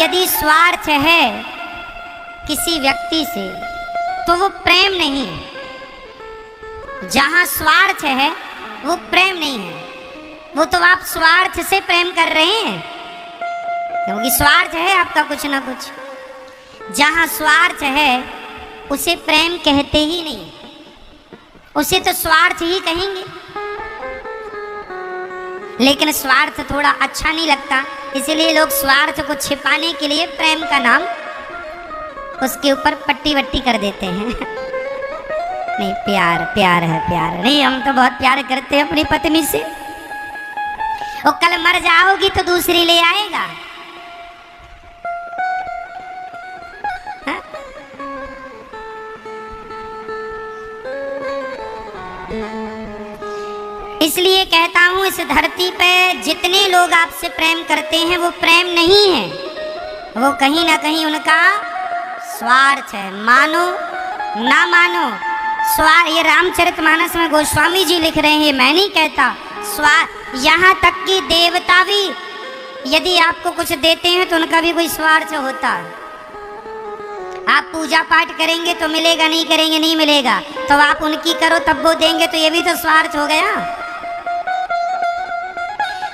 यदि स्वार्थ है किसी व्यक्ति से तो वो प्रेम नहीं है। जहां स्वार्थ है वो प्रेम नहीं है, वो तो आप स्वार्थ से प्रेम कर रहे हैं, क्योंकि स्वार्थ है आपका कुछ ना कुछ। जहां स्वार्थ है उसे प्रेम कहते ही नहीं, उसे तो स्वार्थ ही कहेंगे। लेकिन स्वार्थ थोड़ा अच्छा नहीं लगता, इसलिए लोग स्वार्थ को छिपाने के लिए प्रेम का नाम उसके ऊपर पट्टी वट्टी कर देते हैं। नहीं, प्यार प्यार है, प्यार नहीं, हम तो बहुत प्यार करते हैं अपनी पत्नी से। वो कल मर जाओगी तो दूसरी ले आएगा। हा? इसलिए कहता हूं इस धरती पे जितने लोग आपसे प्रेम करते हैं वो प्रेम नहीं है, वो कहीं ना कहीं उनका स्वार्थ है। मानो ना मानो स्वार्थ। ये रामचरितमानस में गोस्वामी जी लिख रहे हैं, मैं नहीं कहता। स्वार्थ, यहाँ तक कि देवता भी यदि आपको कुछ देते हैं तो उनका भी कोई स्वार्थ होता है। आप पूजा पाठ करेंगे तो मिलेगा, नहीं करेंगे नहीं मिलेगा, तो आप उनकी करो तब वो देंगे, तो ये भी तो स्वार्थ हो गया।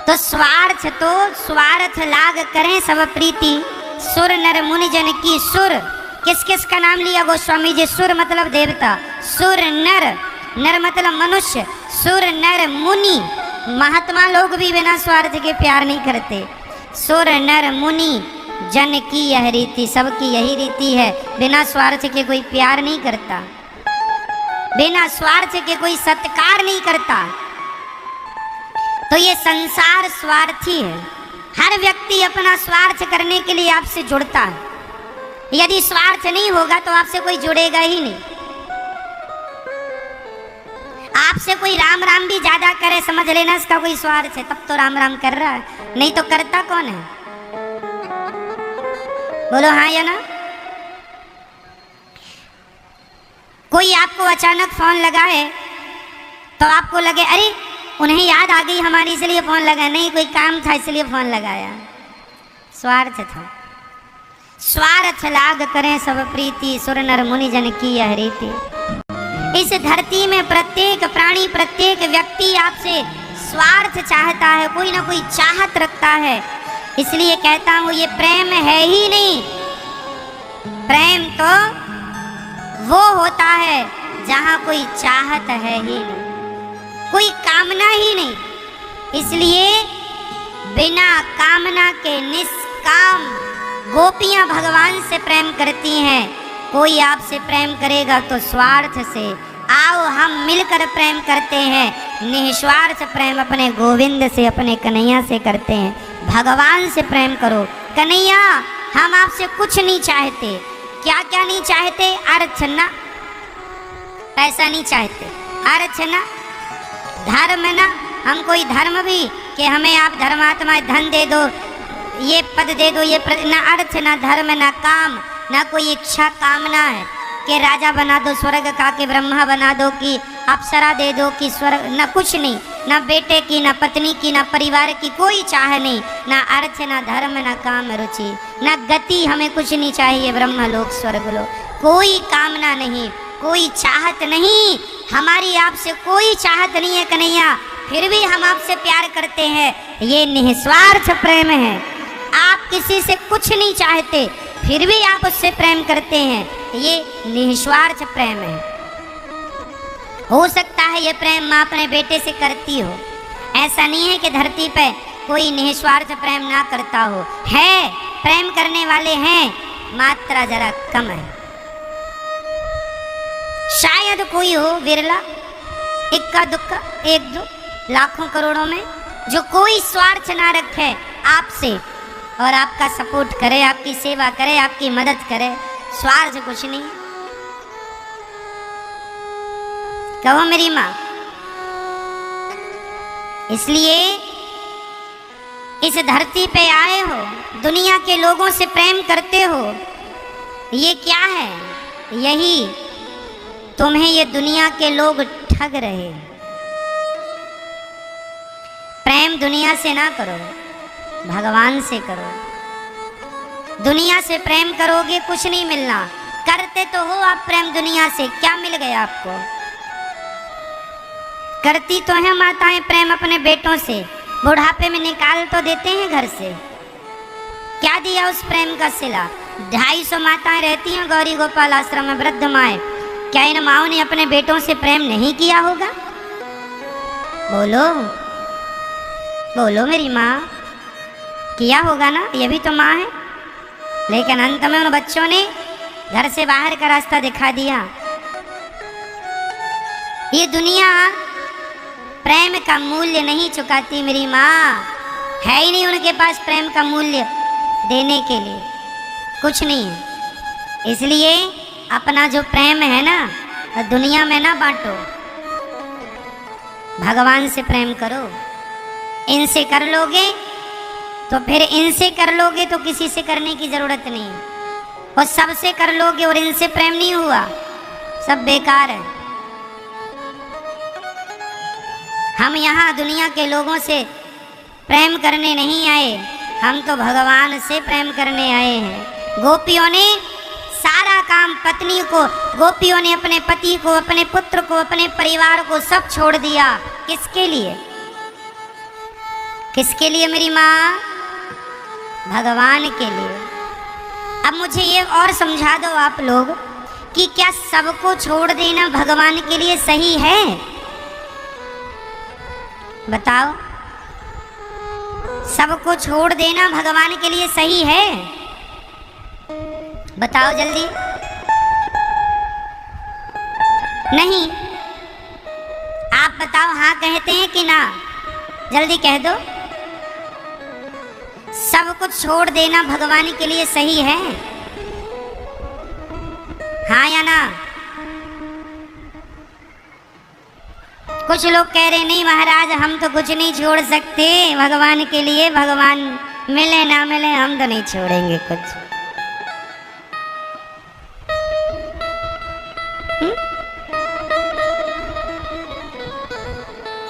तो स्वार्थ लाग करें सब प्रीति, सुर नर मुनि जन की। सुर किस किस का नाम लिया गोस्वामी जी? सुर मतलब देवता, सुर नर, नर मतलब मनुष्य, सुर नर मुनि। महात्मा लोग भी बिना स्वार्थ के प्यार नहीं करते। सुर नर मुनि जन की यह रीति, सबकी यही रीति है, बिना स्वार्थ के कोई प्यार नहीं करता, बिना स्वार्थ के कोई सत्कार नहीं करता। तो ये संसार स्वार्थी है। हर व्यक्ति अपना स्वार्थ करने के लिए आपसे जुड़ता है। यदि स्वार्थ नहीं होगा तो आपसे कोई जुड़ेगा ही नहीं। आपसे कोई राम राम भी ज्यादा करे, समझ लेना इसका कोई स्वार्थ है, तब तो राम राम कर रहा है, नहीं तो करता कौन है? बोलो हाँ या ना। कोई आपको अचानक फोन लगाए तो आपको लगे अरे उन्हें याद आ गई हमारी इसलिए फोन लगाया, नहीं कोई काम था इसलिए फोन लगाया, स्वार्थ था। स्वार्थ लाग करें सब प्रीति, सुर नर मुनि जन की यह रीति। इस धरती में प्रत्येक प्राणी, प्रत्येक व्यक्ति आपसे स्वार्थ चाहता है, कोई ना कोई चाहत रखता है। इसलिए कहता हूं ये प्रेम है ही नहीं। प्रेम तो वो होता है जहां कोई चाहत है ही नहीं, कोई कामना ही नहीं। इसलिए बिना कामना के निष्काम गोपियां भगवान से प्रेम करती हैं। कोई आपसे प्रेम करेगा तो स्वार्थ से। आओ हम मिलकर प्रेम करते हैं, निस्वार्थ प्रेम अपने गोविंद से, अपने कन्हैया से करते हैं। भगवान से प्रेम करो। कन्हैया हम आपसे कुछ नहीं चाहते। क्या क्या नहीं चाहते? अर्चना, पैसा नहीं चाहते, अर्चना, धर्म ना, हम कोई धर्म भी कि हमें आप धर्मात्मा धन दे दो, ये पद दे दो, ये ना अर्थ ना धर्म ना काम, ना कोई इच्छा कामना है कि राजा बना दो स्वर्ग का, कि ब्रह्मा बना दो, कि अप्सरा दे दो, कि स्वर्ग, ना कुछ नहीं। ना बेटे की, ना पत्नी की, ना परिवार की कोई चाह नहीं, ना अर्थ ना धर्म ना काम रुचि, ना गति, हमें कुछ नहीं चाहिए। ब्रह्म लोक स्वर्ग लोक, कोई कामना नहीं, कोई चाहत नहीं। हमारी आपसे कोई चाहत नहीं है कन्हैया, फिर भी हम आपसे प्यार करते हैं। ये निस्वार्थ प्रेम है। आप किसी से कुछ नहीं चाहते फिर भी आप उससे प्रेम करते हैं, ये निस्वार्थ प्रेम है। हो सकता है ये प्रेम माँ अपने बेटे से करती हो, ऐसा नहीं है कि धरती पे कोई निस्वार्थ प्रेम ना करता हो। है, प्रेम करने वाले हैं, मात्रा जरा कम है। शायद कोई हो विरला, इक्का दुक्का, एक दो लाखों करोड़ों में, जो कोई स्वार्थ ना रखे आपसे और आपका सपोर्ट करे, आपकी सेवा करे, आपकी मदद करे। स्वार्थ कुछ नहीं। कहो मेरी माँ। इसलिए इस धरती पे आए हो, दुनिया के लोगों से प्रेम करते हो, ये क्या है? यही तुम्हें ये दुनिया के लोग ठग रहे हैं। प्रेम दुनिया से ना करो, भगवान से करो। दुनिया से प्रेम करोगे कुछ नहीं मिलना, करते तो हो आप प्रेम दुनिया से, क्या मिल गया आपको? करती तो है माताएं प्रेम अपने बेटों से, बुढ़ापे में निकाल तो देते हैं घर से, क्या दिया उस प्रेम का सिला? 250 माताएं रहती हैं गौरी गोपाल आश्रम में, वृद्ध माएं, क्या इन माओं ने अपने बेटों से प्रेम नहीं किया होगा? बोलो बोलो मेरी माँ, किया होगा ना, ये भी तो माँ है। लेकिन अंत में उन बच्चों ने घर से बाहर का रास्ता दिखा दिया। ये दुनिया प्रेम का मूल्य नहीं चुकाती मेरी माँ, है ही नहीं उनके पास प्रेम का मूल्य देने के लिए, कुछ नहीं है। इसलिए अपना जो प्रेम है ना दुनिया में ना बांटो, भगवान से प्रेम करो। इनसे कर लोगे तो फिर इनसे कर लोगे तो किसी से करने की जरूरत नहीं है, और सबसे कर लोगे और इनसे प्रेम नहीं हुआ, सब बेकार है। हम यहाँ दुनिया के लोगों से प्रेम करने नहीं आए, हम तो भगवान से प्रेम करने आए हैं। गोपियों ने सारा काम पत्नी को, गोपियों ने अपने पति को, अपने पुत्र को, अपने परिवार को सब छोड़ दिया। किसके लिए? किसके लिए मेरी माँ? भगवान के लिए। अब मुझे ये और समझा दो आप लोग कि क्या सबको छोड़ देना भगवान के लिए सही है? बताओ, सबको छोड़ देना भगवान के लिए सही है? बताओ जल्दी। नहीं, आप बताओ, हाँ कहते हैं कि ना? जल्दी कह दो। सब कुछ छोड़ देना भगवान के लिए सही है? हाँ या ना? कुछ लोग कह रहे नहीं महाराज, हम तो कुछ नहीं छोड़ सकते भगवान के लिए, भगवान मिले ना मिले हम तो नहीं छोड़ेंगे कुछ।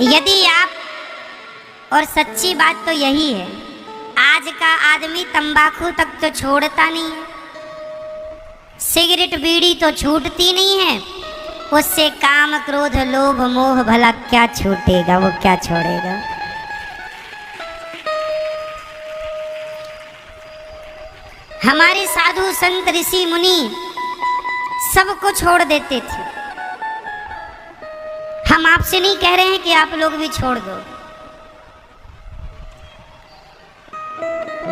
यदि आप, और सच्ची बात तो यही है, आज का आदमी तंबाकू तक तो छोड़ता नहीं है, सिगरेट बीड़ी तो छूटती नहीं है, उससे काम क्रोध लोभ मोह भला क्या छूटेगा, वो क्या छोड़ेगा? हमारे साधु संत ऋषि मुनि सबको छोड़ देते थे। हम आपसे नहीं कह रहे हैं कि आप लोग भी छोड़ दो।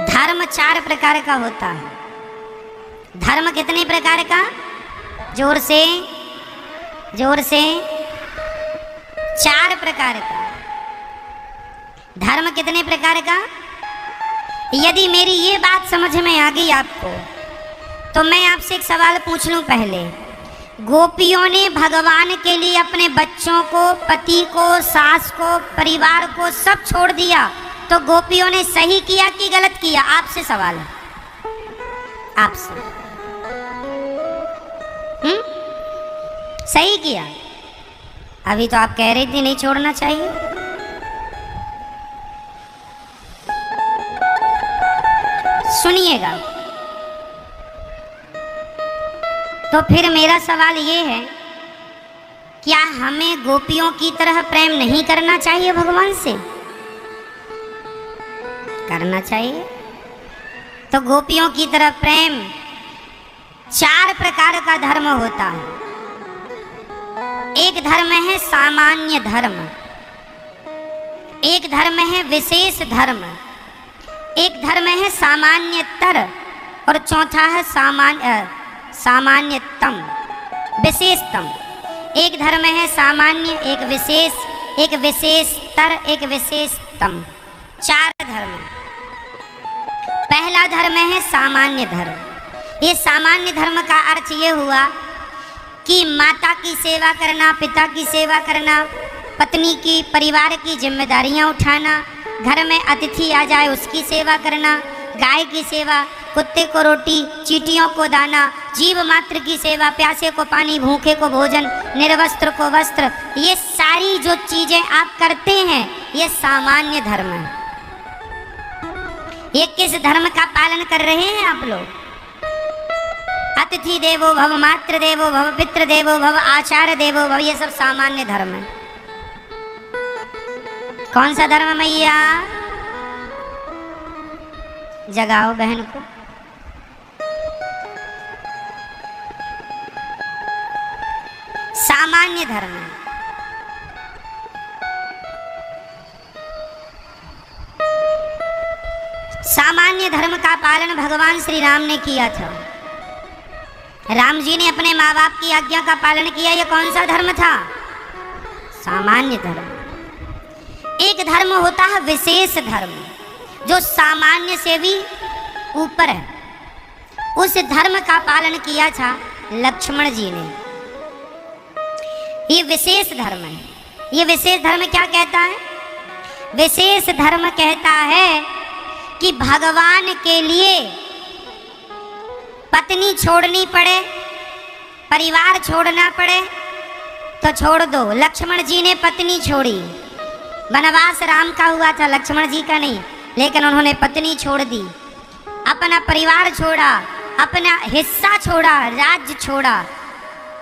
धर्म 4 प्रकार का होता है। धर्म कितने प्रकार का? जोर से, जोर से। 4 प्रकार का। धर्म कितने प्रकार का? यदि मेरी ये बात समझ में आ गई आपको, तो मैं आपसे एक सवाल पूछ लूं पहले। गोपियों ने भगवान के लिए अपने बच्चों को, पति को, सास को, परिवार को सब छोड़ दिया, तो गोपियों ने सही किया कि गलत किया? आपसे सवाल है, आपसे। सही किया। अभी तो आप कह रही थी नहीं छोड़ना चाहिए। सुनिएगा, तो फिर मेरा सवाल ये है, क्या हमें गोपियों की तरह प्रेम नहीं करना चाहिए भगवान से? करना चाहिए। तो गोपियों की तरह प्रेम 4 प्रकार का धर्म होता है। एक धर्म है सामान्य धर्म, एक धर्म है विशेष धर्म, एक धर्म है सामान्यतर, और चौथा है सामान्यतम, विशेषतम। एक धर्म है सामान्य, एक विशेष, एक विशेषतर, एक विशेषतम। 4 धर्म। पहला धर्म है सामान्य धर्म। ये सामान्य धर्म का अर्थ ये हुआ कि माता की सेवा करना, पिता की सेवा करना, पत्नी की, परिवार की जिम्मेदारियां उठाना, घर में अतिथि आ जाए उसकी सेवा करना, गाय की सेवा, कुत्ते को रोटी, चींटियों को दाना, जीव मात्र की सेवा, प्यासे को पानी, भूखे को भोजन, निर्वस्त्र को वस्त्र, ये सारी जो चीजें आप करते हैं ये सामान्य धर्म है। ये किस धर्म का पालन कर रहे हैं आप लोग? अतिथि देवो भव, मातृ देवो भव, पितृ देवो भव, आचार्य देवो भव, ये सब सामान्य धर्म है। कौन सा धर्म मैया? जगाओ बहन को। सामान्य धर्म है। सामान्य धर्म का पालन भगवान श्री राम ने किया था। राम जी ने अपने माँ बाप की आज्ञा का पालन किया। यह कौन सा धर्म था? सामान्य धर्म। एक धर्म होता है विशेष धर्म, जो सामान्य से भी ऊपर है। उस धर्म का पालन किया था लक्ष्मण जी ने। ये विशेष धर्म है। ये विशेष धर्म क्या कहता है? विशेष धर्म कहता है कि भगवान के लिए पत्नी छोड़नी पड़े, परिवार छोड़ना पड़े तो छोड़ दो। लक्ष्मण जी ने पत्नी छोड़ी। वनवास राम का हुआ था, लक्ष्मण जी का नहीं, लेकिन उन्होंने पत्नी छोड़ दी, अपना परिवार छोड़ा, अपना हिस्सा छोड़ा, राज्य छोड़ा।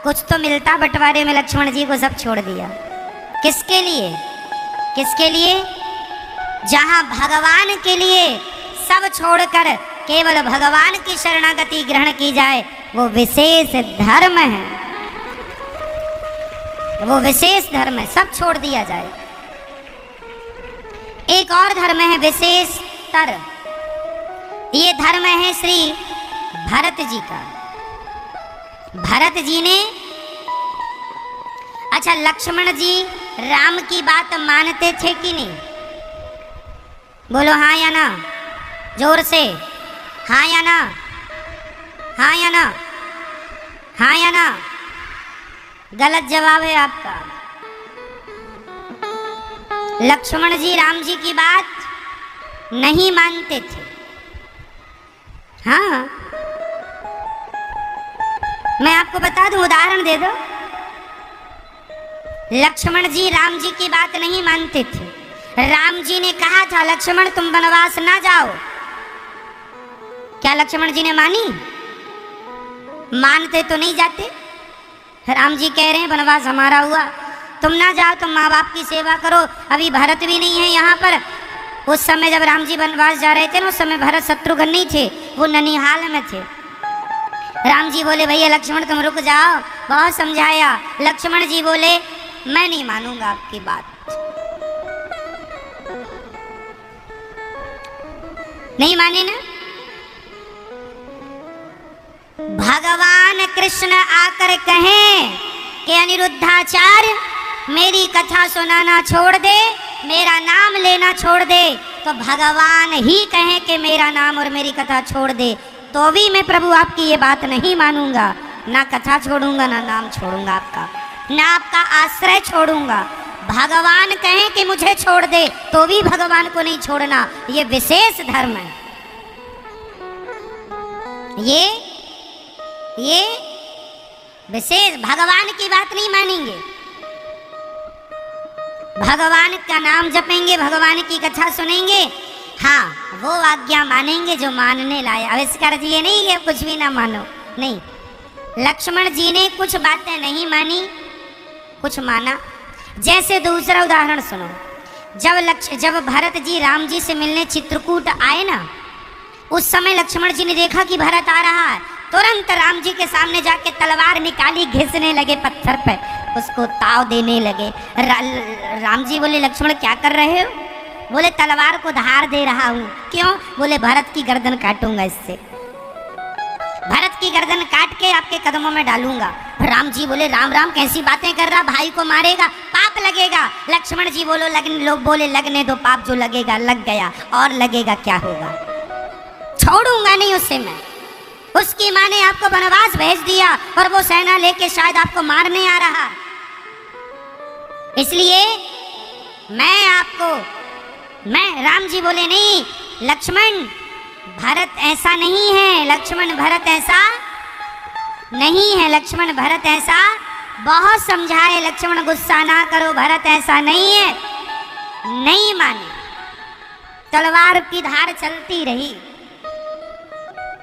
कुछ तो मिलता बंटवारे में, लक्ष्मण जी को सब छोड़ दिया। किसके लिए? किसके लिए? जहां भगवान के लिए सब छोड़कर केवल भगवान की शरणागति ग्रहण की जाए, वो विशेष धर्म है। वो विशेष धर्म है, सब छोड़ दिया जाए। एक और धर्म है विशेषतर। ये धर्म है श्री भरत जी का। भरत जी ने, अच्छा लक्ष्मण जी राम की बात मानते थे कि नहीं? बोलो हाँ या ना, जोर से। हाँ या ना? हाँ या ना? हाँ या ना? गलत जवाब है आपका। लक्ष्मण जी राम जी की बात नहीं मानते थे। हाँ, मैं आपको बता दूं, उदाहरण दे दो। लक्ष्मण जी राम जी की बात नहीं मानते थे। राम जी ने कहा था लक्ष्मण तुम वनवास ना जाओ। क्या लक्ष्मण जी ने मानी? मानते तो नहीं जाते। राम जी कह रहे हैं वनवास हमारा हुआ, तुम ना जाओ, तुम माँ बाप की सेवा करो। अभी भरत भी नहीं है यहाँ पर। उस समय जब राम जी वनवास जा रहे थे ना, उस समय भरत शत्रुघ्न नहीं थे, वो ननिहाल में थे। राम जी बोले भैया लक्ष्मण तुम रुक जाओ, बहुत समझाया। लक्ष्मण जी बोले मैं नहीं मानूंगा आपकी बात। नहीं माने ना। भगवान कृष्ण आकर कहें कि अनिरुद्धाचार्य मेरी कथा सुनाना छोड़ दे, मेरा नाम लेना छोड़ दे, तो भगवान ही कहें कि मेरा नाम और मेरी कथा छोड़ दे, तो भी मैं प्रभु आपकी ये बात नहीं मानूंगा। ना कथा छोड़ूंगा, ना नाम छोड़ूंगा आपका, ना आपका आश्रय छोड़ूंगा। भगवान कहें कि मुझे छोड़ दे, तो भी भगवान को नहीं छोड़ना। ये विशेष धर्म है। ये विशेष, भगवान की बात नहीं मानेंगे, भगवान का नाम जपेंगे, भगवान की कथा सुनेंगे। हाँ, वो आज्ञा मानेंगे जो मानने लायक। आविष्कार जी ये नहीं कि कुछ भी ना मानो, नहीं। लक्ष्मण जी ने कुछ बातें नहीं मानी, कुछ माना। जैसे दूसरा उदाहरण सुनो। जब भरत जी राम जी से मिलने चित्रकूट आए ना, उस समय लक्ष्मण जी ने देखा कि भरत आ रहा है। तुरंत राम जी के सामने जाके तलवार निकाली, घिसने लगे पत्थर पे, उसको ताव देने लगे। राम जी बोले लक्ष्मण क्या कर रहे हो? बोले तलवार को धार दे रहा हूँ। क्यों? बोले भरत की गर्दन काटूंगा इससे, भरत की गर्दन काट के आपके कदमों में डालूंगा। राम जी बोले राम राम कैसी बातें कर रहा, भाई को मारेगा, पाप लगेगा। लक्ष्मण जी बोले लगने दो, पाप जो लगेगा लग गया, और लगेगा क्या होगा, छोड़ूंगा नहीं उसे मैं। उसकी माँ ने आपको वनवास भेज दिया और वो सेना लेके शायद आपको मारने आ रहा। इसलिए मैं राम जी बोले नहीं, लक्ष्मण भरत ऐसा नहीं है, लक्ष्मण भरत ऐसा नहीं है, लक्ष्मण भरत ऐसा, बहुत समझाए लक्ष्मण गुस्सा ना करो, भरत ऐसा नहीं है, नहीं माने। तलवार की धार चलती रही।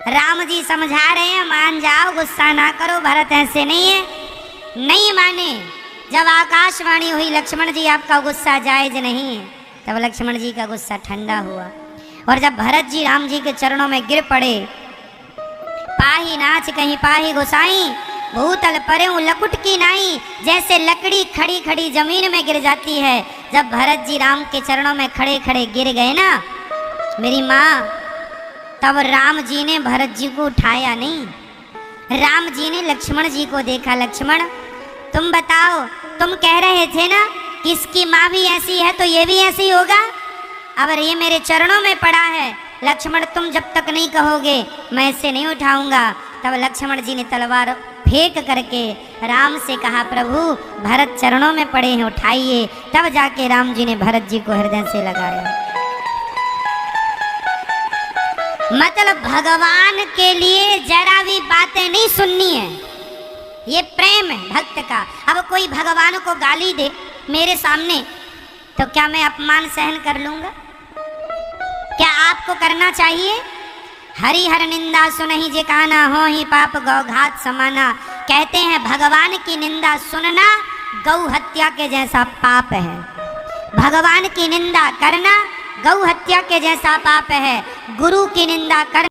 राम जी समझा रहे हैं, मान जाओ, गुस्सा ना करो, भरत ऐसे नहीं है। नहीं माने। जब आकाशवाणी हुई, लक्ष्मण जी आपका गुस्सा जायज नहीं है, तब लक्ष्मण जी का गुस्सा ठंडा हुआ। और जब भरत जी राम जी के चरणों में गिर पड़े, पाही नाच कहीं पाही गोसाई, भूतल परेऊ लकुट की नाई, जैसे लकड़ी खड़ी खड़ी जमीन में गिर जाती है। जब भरत जी राम के चरणों में खड़े खड़े गिर गए ना मेरी माँ, तब राम जी ने भरत जी को उठाया नहीं। राम जी ने लक्ष्मण जी को देखा, लक्ष्मण तुम बताओ, तुम कह रहे थे ना कि इसकी माँ भी ऐसी है तो ये भी ऐसी होगा। अब ये मेरे चरणों में पड़ा है, लक्ष्मण तुम जब तक नहीं कहोगे मैं इसे नहीं उठाऊंगा। तब लक्ष्मण जी ने तलवार फेंक करके राम से कहा, प्रभु भरत चरणों में पड़े हैं, उठाइए। तब जाके राम जी ने भरत जी को हृदय से लगाया। मतलब भगवान के लिए जरा भी बातें नहीं सुननी है, ये प्रेम है भक्त का। अब कोई भगवान को गाली दे मेरे सामने तो क्या मैं अपमान सहन कर लूंगा? क्या आपको करना चाहिए? हरि हर निंदा सुनहि जे काना, हो ही पाप गौ घात समाना। कहते हैं भगवान की निंदा सुनना गौ हत्या के जैसा पाप है। भगवान की निंदा करना गौ हत्या के जैसा पाप है। गुरु की निंदा करना